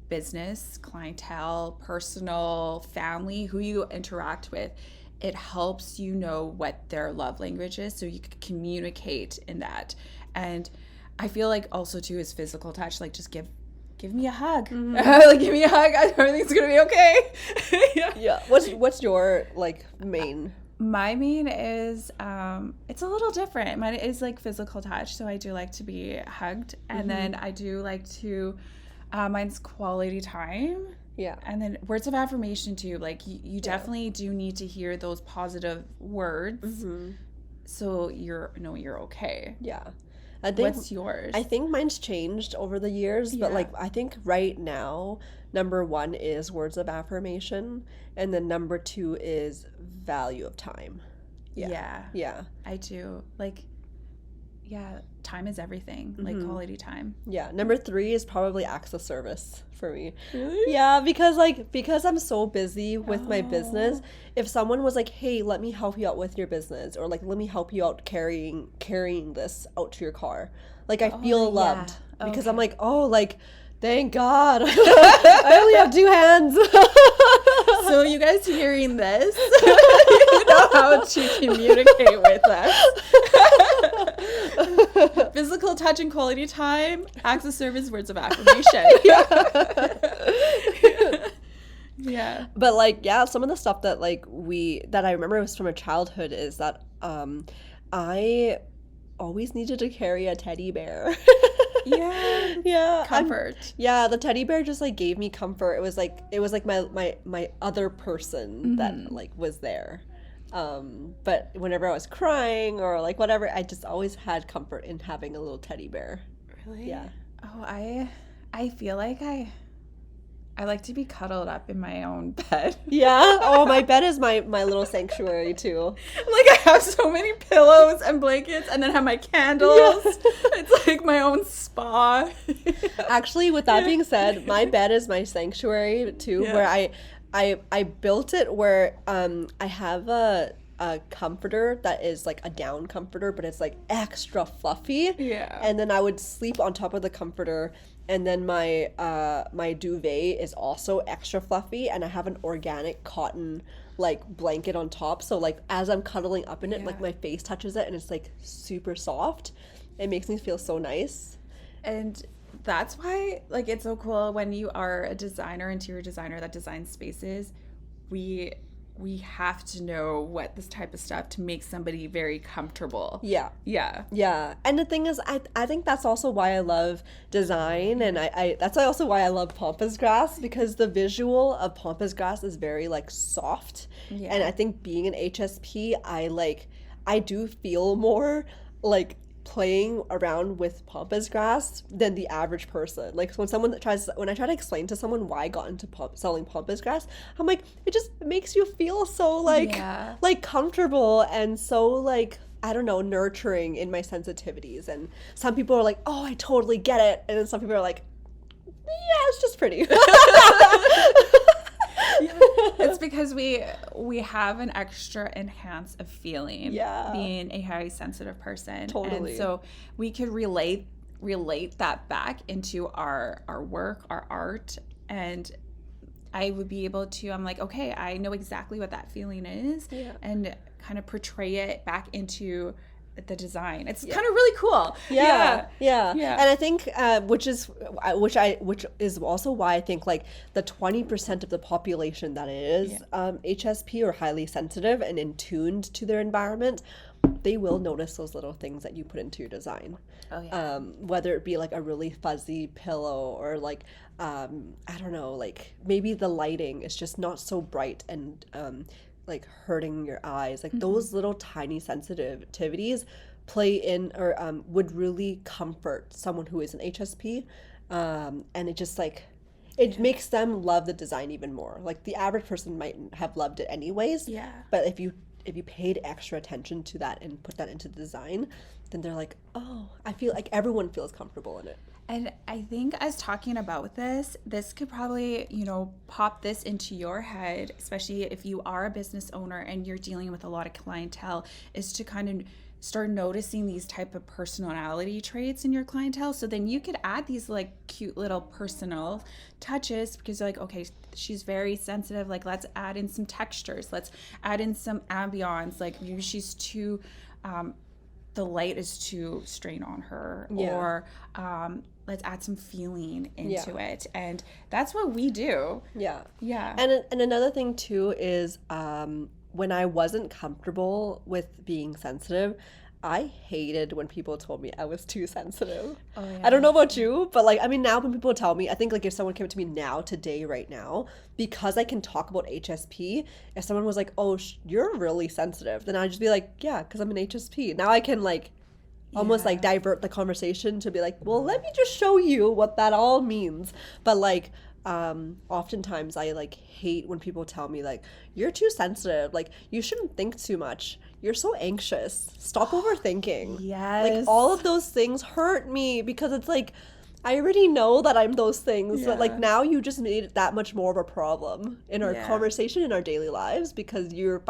A: business, clientele, personal, family, who you interact with, it helps you know what their love language is so you can communicate in that. And I feel like also too is physical touch, like just give me a hug. Mm-hmm. Like give me a hug, everything's gonna be okay.
B: Yeah. What's your like main?
A: My main is it's a little different. Mine is like physical touch, so I do like to be hugged, and then I do like to mine's quality time.
B: Yeah.
A: And then words of affirmation too. Like you definitely do need to hear those positive words so you're okay.
B: Yeah.
A: What's yours?
B: I think mine's changed over the years, but like I think right now, number 1 is words of affirmation, and then number 2 is value of time. Yeah.
A: I do. Like, time is everything. Like quality time.
B: Yeah. Number 3 is probably acts of service for me. Really? Yeah, because I'm so busy with my business. If someone was like, hey, let me help you out with your business, or like let me help you out carrying this out to your car, like I feel loved because I'm like, oh, like thank God I only have 2 hands.
A: So you guys hearing this, you know how to communicate with us. Physical touch and quality time, acts of service, words of affirmation. Yeah.
B: But like, some of the stuff that like that I remember was from a childhood is that I always needed to carry a teddy bear. Yeah.
A: Comfort.
B: The teddy bear just like gave me comfort. It was like my other person that like was there. But whenever I was crying or like whatever, I just always had comfort in having a little teddy bear.
A: Really?
B: Yeah.
A: Oh, I feel like I like to be cuddled up in my own bed.
B: Yeah. Oh, my bed is my little sanctuary too.
A: Like I have so many pillows and blankets, and then have my candles. Yeah. It's like my own spa.
B: Actually, with that being said, my bed is my sanctuary too, where I built it where I have a comforter that is like a down comforter, but it's like extra fluffy.
A: Yeah.
B: And then I would sleep on top of the comforter, and then my duvet is also extra fluffy, and I have an organic cotton like blanket on top. So like as I'm cuddling up in it, like my face touches it, and it's like super soft. It makes me feel so nice.
A: And that's why, like, it's so cool when you are a designer, interior designer that designs spaces. We have to know what this type of stuff to make somebody very comfortable.
B: Yeah.
A: Yeah.
B: Yeah. And the thing is, I think that's also why I love design, and I that's also why I love Pampas grass, because the visual of Pampas grass is very like soft.
A: Yeah.
B: And I think being an HSP, I do feel more like playing around with Pampas grass than the average person. Like when I try to explain to someone why I got into selling Pampas grass, I'm like, it just makes you feel so like comfortable and so like, I don't know, nurturing in my sensitivities. And some people are like, oh, I totally get it. And then some people are like, yeah, it's just pretty.
A: It's because we have an extra enhance of feeling, being a highly sensitive person.
B: Totally.
A: And so we could relate that back into our work, our art, and I would be able to, I'm like, okay, I know exactly what that feeling is, and kind of portray it back into the design. It's kind of really cool.
B: Yeah. And I think which is also why I think like the 20% of the population that is HSP or highly sensitive and in tuned to their environment, they will notice those little things that you put into your design. Whether it be like a really fuzzy pillow or like I don't know, like maybe the lighting is just not so bright and like hurting your eyes, like those little tiny sensitivities play in or would really comfort someone who is an HSP, and it just like it makes them love the design even more. Like the average person might have loved it anyways, but if you paid extra attention to that and put that into the design, then they're like, oh, I feel like everyone feels comfortable in it.
A: And I think as talking about this could probably, pop this into your head, especially if you are a business owner and you're dealing with a lot of clientele, is to kind of start noticing these type of personality traits in your clientele. So then you could add these like cute little personal touches, because you're like, okay, she's very sensitive. Like, let's add in some textures. Let's add in some ambience. Like maybe she's too, the light is too strained on her, or let's add some feeling into it. And that's what we do.
B: Yeah. And another thing too is when I wasn't comfortable with being sensitive, I hated when people told me I was too sensitive. I don't know about you, but like, I mean, now when people tell me, I think like if someone came to me now, today, right now, because I can talk about HSP, if someone was like, oh, you're really sensitive, then I'd just be like, yeah, because I'm an HSP. Now I can like almost like divert the conversation to be like, well, let me just show you what that all means. But like oftentimes I like hate when people tell me like, you're too sensitive, like you shouldn't think too much, you're so anxious, stop overthinking. Like all of those things hurt me, because it's like I already know that I'm those things, but like now you just made it that much more of a problem in our conversation, in our daily lives, because you're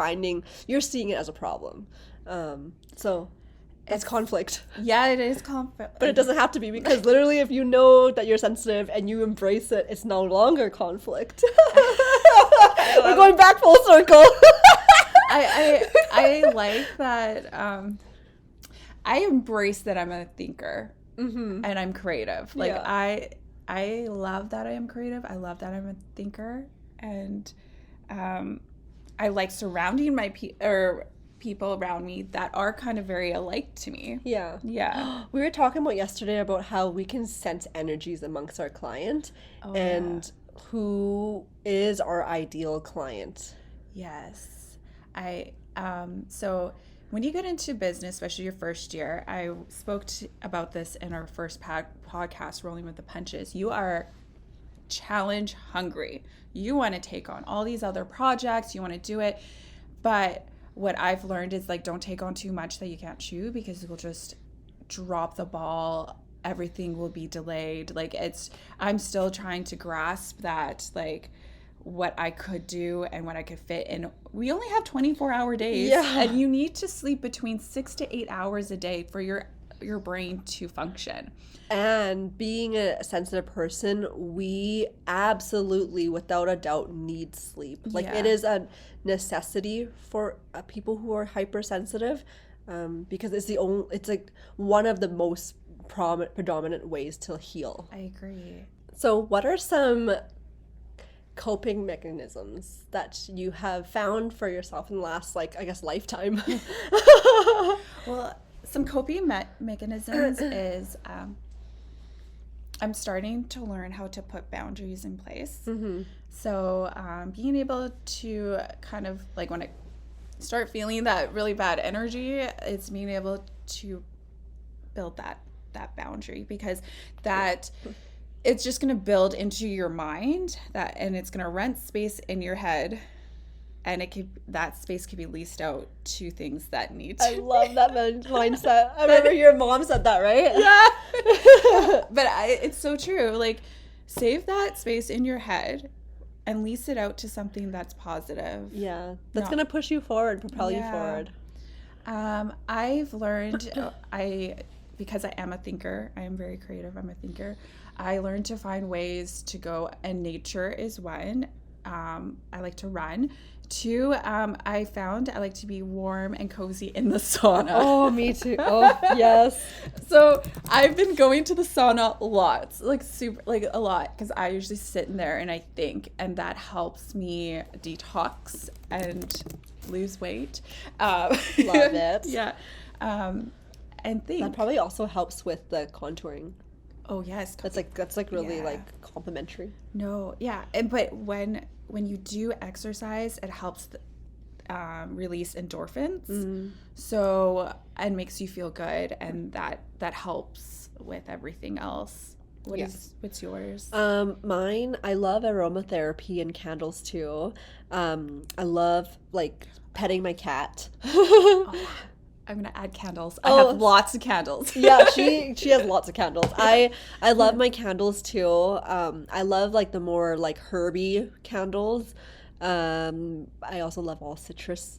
B: seeing it as a problem. So it's conflict.
A: Yeah, it is conflict.
B: But it doesn't have to be, because literally if you know that you're sensitive and you embrace it, it's no longer conflict. We're going back full circle.
A: I like that. I embrace that I'm a thinker, and I'm creative. Like I love that I am creative. I love that I'm a thinker, and I like surrounding my people around me that are kind of very alike to me.
B: Yeah. We were talking about yesterday about how we can sense energies amongst our client, and who is our ideal client.
A: Yes. So when you get into business, especially your first year, I spoke about this in our first podcast, Rolling with the Punches. You are challenge hungry. You want to take on all these other projects. You want to do it. But what I've learned is like, don't take on too much that you can't chew, because it will just drop the ball. Everything will be delayed. Like I'm still trying to grasp that, like, what I could do and what I could fit in. We only have 24-hour days, and you need to sleep between 6 to 8 hours a day for your brain to function.
B: And being a sensitive person, we absolutely, without a doubt, need sleep. Like, it is a necessity for people who are hypersensitive, because it's like one of the most predominant ways to heal.
A: I agree.
B: So what are some coping mechanisms that you have found for yourself in the last, like, I guess, lifetime?
A: Well, some coping mechanisms is I'm starting to learn how to put boundaries in place. Mm-hmm. So being able to kind of, like, when I start feeling that really bad energy, it's being able to build that boundary, because that it's just going to build into your mind, and it's going to rent space in your head. And that space could be leased out to things that need to.
B: I love that mindset. I remember your mom said that, right?
A: Yeah. But it's so true. Like, save that space in your head and lease it out to something that's positive.
B: Yeah. That's going to push you forward, propel you forward.
A: I've learned, because I am a thinker, I am very creative, I'm a thinker. I learned to find ways to go, and nature is one. I like to run. 2, I found I like to be warm and cozy in the sauna.
B: Oh, me too. Oh, yes.
A: So I've been going to the sauna lots, like a lot, because I usually sit in there and I think, and that helps me detox and lose weight. Love
B: it.
A: Yeah. And think.
B: That probably also helps with the contouring.
A: Oh, yes.
B: That's like really like complimentary.
A: No, yeah. But when you do exercise, it helps release endorphins. Mm-hmm. So, and makes you feel good, and that helps with everything else. What's yours?
B: Mine, I love aromatherapy and candles too. I love, like, petting my cat.
A: Oh, I'm gonna add candles. I have lots of candles.
B: Yeah, she has lots of candles. I love my candles too. I love, like, the more, like, herby candles. I also love all citrus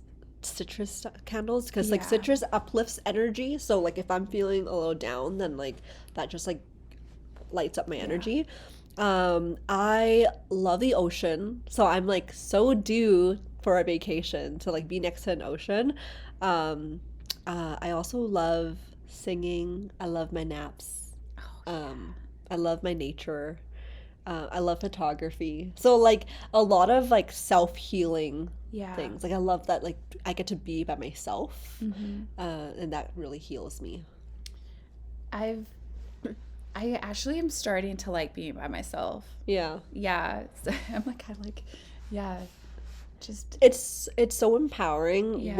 B: candles, because like citrus uplifts energy. So, like, if I'm feeling a little down, then, like, that just, like, lights up my energy. I love the ocean, so I'm, like, so due for a vacation to, like, be next to an ocean. I also love singing. I love my naps. I love my nature. I love photography. So, like, a lot of, like, self-healing things. Like, I love that, like, I get to be by myself, and that really heals me.
A: I actually am starting to like being by myself. Yeah. So I'm like, just
B: it's so empowering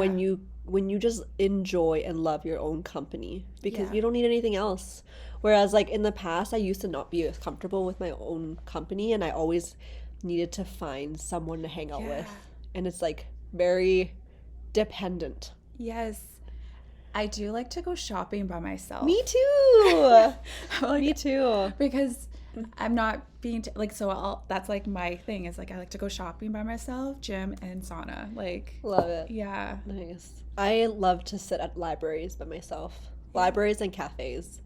B: when you just enjoy and love your own company, because you don't need anything else. Whereas, like, in the past, I used to not be as comfortable with my own company, and I always needed to find someone to hang out with. And it's, like, very dependent.
A: Yes. I do like to go shopping by myself.
B: Me too.
A: Like,
B: me too.
A: Because I'm not being that's like my thing, is like I like to go shopping by myself, gym and sauna. Like,
B: love it.
A: Yeah.
B: Nice. I love to sit at libraries by myself. Libraries and cafes.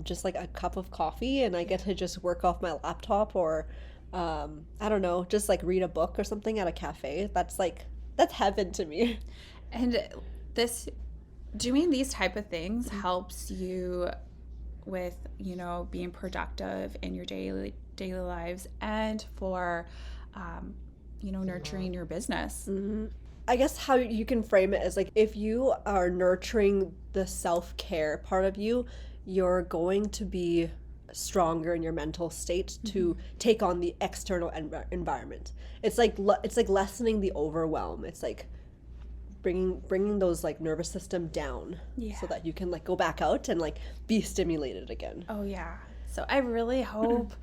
B: Just like a cup of coffee, and I get to just work off my laptop, or I don't know, just like read a book or something at a cafe. That's heaven to me.
A: And doing these type of things helps you with, being productive in your daily lives, and for nurturing your business.
B: Mm-hmm. I guess how you can frame it is, like, if you are nurturing the self-care part of you, you're going to be stronger in your mental state to take on the external environment. It's like lessening the overwhelm. It's like bringing those, like, nervous system down, so that you can, like, go back out and, like, be stimulated again.
A: Oh yeah. So I really hope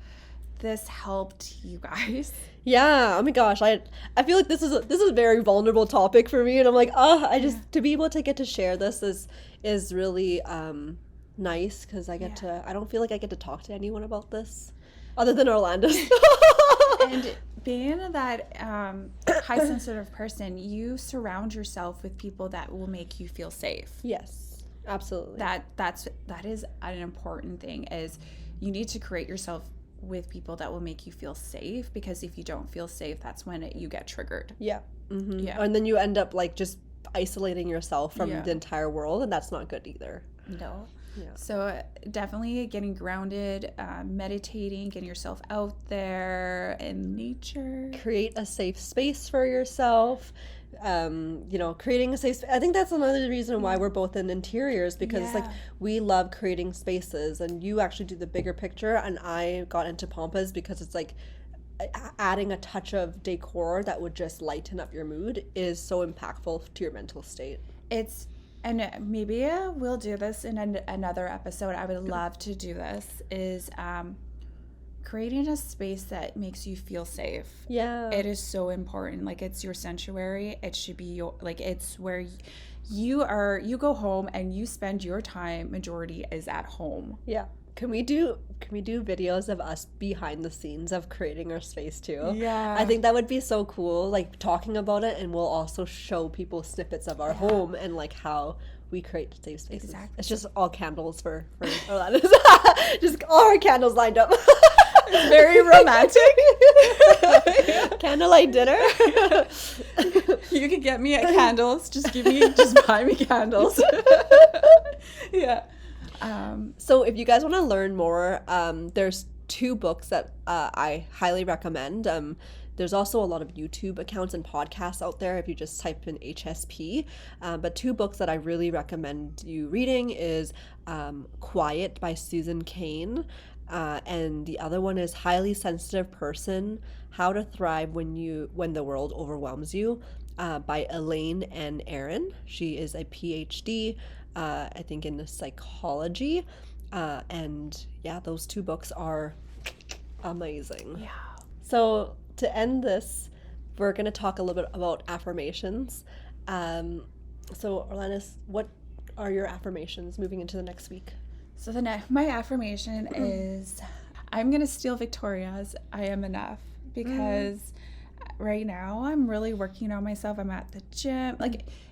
A: this helped you guys.
B: Yeah. Oh my gosh. I feel like this is a very vulnerable topic for me, and I'm like, to be able to get to share this is really nice, because I don't feel like I get to talk to anyone about this other than Orlandice.
A: And being that high sensitive person, you surround yourself with people that will make you feel safe.
B: Yes, absolutely.
A: That is an important thing, is you need to create yourself with people that will make you feel safe, because if you don't feel safe, that's when you get triggered.
B: Yeah. And then you end up like just isolating yourself from the entire world, and that's not good either.
A: No. Yeah. So definitely getting grounded, meditating, getting yourself out there in nature.
B: Create a safe space for yourself. Creating a safe I think that's another reason why we're both in interiors, because like we love creating spaces, and you actually do the bigger picture, and I got into Pampas because it's like adding a touch of decor that would just lighten up your mood is so impactful to your mental state.
A: And maybe we'll do this in another episode. I would love to do this, is creating a space that makes you feel safe.
B: Yeah.
A: It is so important. Like, it's your sanctuary. It should be it's where you go home and you spend your time, majority is at home.
B: Yeah. Can we do videos of us behind the scenes of creating our space too?
A: Yeah.
B: I think that would be so cool, like talking about it, and we'll also show people snippets of our home and like how we create safe spaces. Exactly. It's just all candles for Orlandice. Just all our candles lined up.
A: Very romantic.
B: Candlelight dinner.
A: You can get me at candles. Just buy me candles. Yeah.
B: So if you guys want to learn more, there's 2 books that I highly recommend. There's also a lot of YouTube accounts and podcasts out there if you just type in HSP. But 2 books that I really recommend you reading is Quiet by Susan Cain. And the other one is Highly Sensitive Person, How to Thrive When the World Overwhelms You, by Elaine and Aaron. She is a PhD, I think in psychology. And yeah, those 2 books are amazing.
A: Yeah.
B: So to end this, we're going to talk a little bit about affirmations. So Orlandice, what are your affirmations moving into the next week?
A: So my affirmation is, I'm going to steal Victoria's I am enough, because right now I'm really working on myself. I'm at the gym,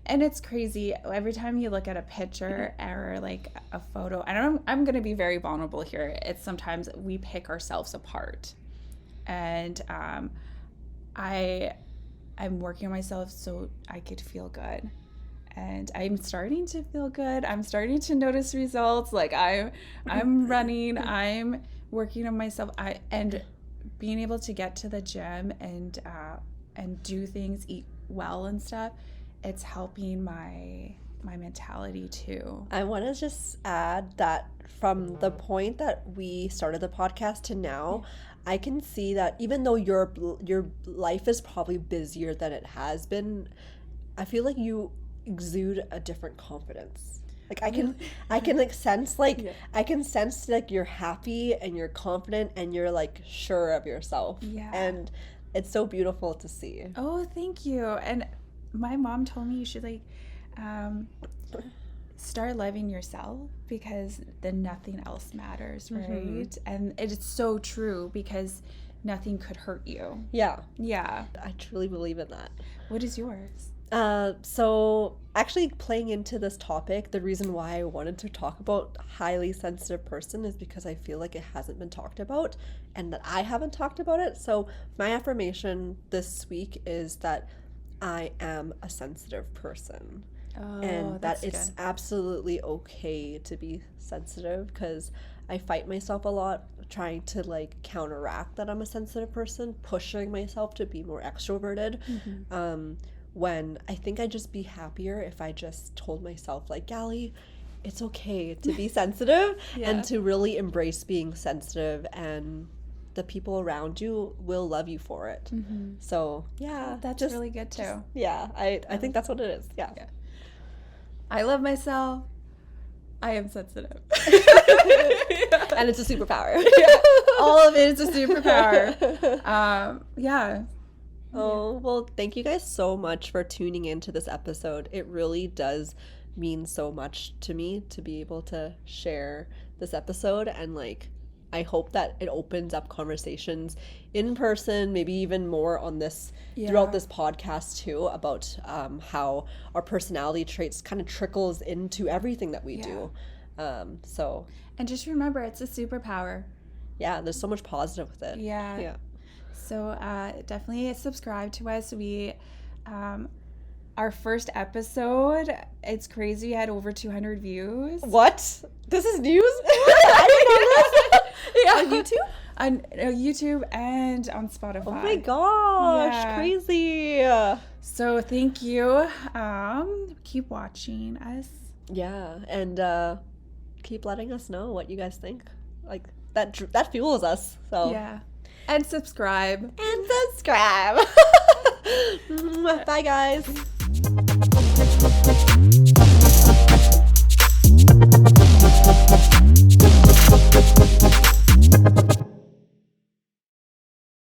A: and it's crazy. Every time you look at a picture or like a photo, and I'm going to be very vulnerable here. It's sometimes we pick ourselves apart, and I'm working on myself so I could feel good. And I'm starting to feel good. I'm starting to notice results. Like I'm running. I'm working on myself. And being able to get to the gym and do things, eat well and stuff, it's helping my mentality too.
B: I want to just add that from the point that we started the podcast to now, I can see that even though your life is probably busier than it has been, I feel like you exude a different confidence. Like I can like sense I can sense like you're happy and you're confident and you're like sure of yourself.
A: Yeah.
B: And it's so beautiful to see.
A: Oh, thank you. And my mom told me you should start loving yourself, because then nothing else matters, right? Mm-hmm. And it's so true, because nothing could hurt you.
B: Yeah.
A: Yeah.
B: I truly believe in that.
A: What is yours?
B: So actually playing into this topic, the reason why I wanted to talk about highly sensitive person is because I feel like it hasn't been talked about and that I haven't talked about it. So my affirmation this week is that I am a sensitive person. Oh, and that it's good. Absolutely okay to be sensitive, because I fight myself a lot trying to counteract that I'm a sensitive person, pushing myself to be more extroverted. Mm-hmm. When I think I'd just be happier if I just told myself, Galee, it's okay to be sensitive. Yeah. And to really embrace being sensitive, and the people around you will love you for it. Mm-hmm. So yeah,
A: that's really good too.
B: I think that's what it is. Yeah.
A: I love myself. I am sensitive.
B: And it's a superpower.
A: All of it is a superpower. Yeah.
B: Oh, well, thank you guys so much for tuning into this episode. It really does mean so much to me to be able to share this episode and I hope that it opens up conversations in person, maybe even more on this throughout this podcast too, about how our personality traits kind of trickles into everything that we do. So,
A: and just remember, it's a superpower.
B: Yeah, there's so much positive with it.
A: Yeah. So definitely subscribe to us. We our first episode, it's crazy, we had over 200 views.
B: What? This is news? I didn't know this.
A: On YouTube? On YouTube and on Spotify.
B: Oh my gosh, crazy.
A: So thank you. Keep watching us.
B: Yeah, and keep letting us know what you guys think. Like, that fuels us. So
A: yeah. And subscribe.
B: Bye, guys.